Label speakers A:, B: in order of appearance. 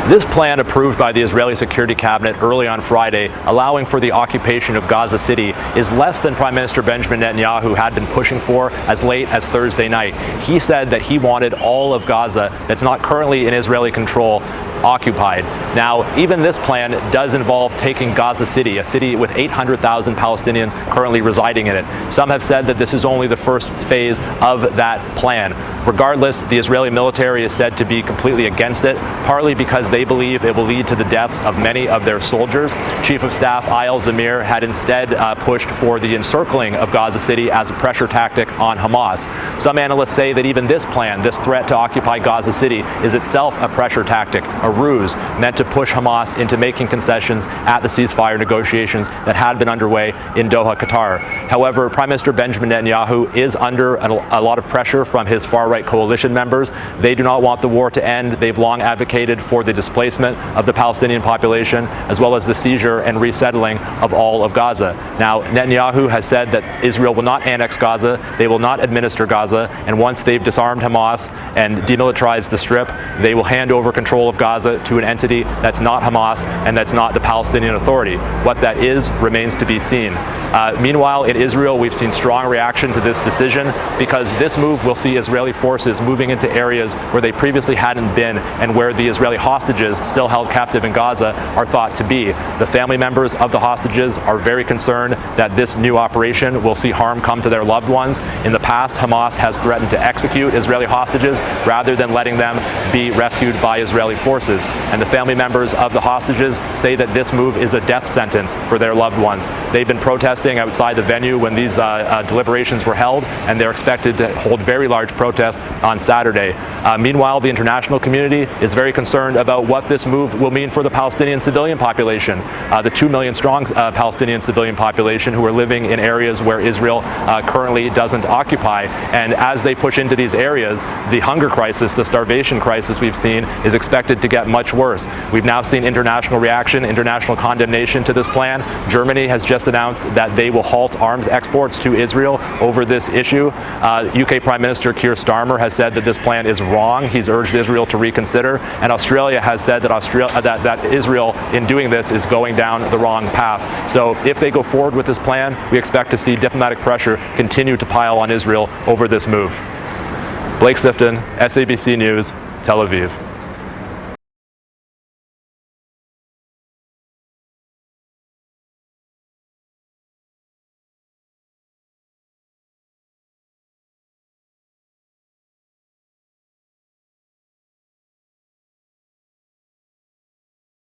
A: This plan, approved by the Israeli Security Cabinet early on Friday, allowing for the occupation of Gaza City, is less than Prime Minister Benjamin Netanyahu had been pushing for as late as Thursday night. He said that he wanted all of Gaza that's not currently in Israeli control occupied. Now, even this plan does involve taking Gaza City, a city with 800,000 Palestinians currently residing in it. Some have said that this is only the first phase of that plan. Regardless, the Israeli military is said to be completely against it, partly because they believe it will lead to the deaths of many of their soldiers. Chief of Staff Eyal Zamir had instead pushed for the encircling of Gaza City as a pressure tactic on Hamas. Some analysts say that even this plan, this threat to occupy Gaza City, is itself a pressure tactic, a ruse meant to push Hamas into making concessions at the ceasefire negotiations that had been underway in Doha, Qatar. However, Prime Minister Benjamin Netanyahu is under a lot of pressure from his far-right coalition members. They do not want the war to end. They've long advocated for the displacement of the Palestinian population, as well as the seizure and resettling of all of Gaza. Now, Netanyahu has said that Israel will not annex Gaza, they will not administer Gaza, and once they've disarmed Hamas and demilitarized the Strip, they will hand over control of Gaza to an entity that's not Hamas and that's not the Palestinian Authority. What that is remains to be seen. Meanwhile, in Israel, we've seen strong reaction to this decision because this move will see Israeli forces moving into areas where they previously hadn't been and where the Israeli hostages still held captive in Gaza are thought to be. The family members of the hostages are very concerned that this new operation will see harm come to their loved ones. In the past, Hamas has threatened to execute Israeli hostages rather than letting them be rescued by Israeli forces. And the family members of the hostages say that this move is a death sentence for their loved ones. They've been protesting outside the venue when these deliberations were held, and they're expected to hold very large protests on Saturday. Meanwhile, the international community is very concerned about what this move will mean for the Palestinian civilian population, the 2 million strong Palestinian civilian population who are living in areas where Israel currently doesn't occupy. And as they push into these areas, the hunger crisis, the starvation crisis we've seen is expected to get much worse. We've now seen international reaction, international condemnation to this plan. Germany has just announced that they will halt arms exports to Israel over this issue. UK Prime Minister Keir Starmer has said that this plan is wrong. He's urged Israel to reconsider, and Australia has said that Israel, in doing this, is going down the wrong path. So if they go forward with this plan, we expect to see diplomatic pressure continue to pile on Israel over this move. Blake Sifton, SABC News, Tel Aviv.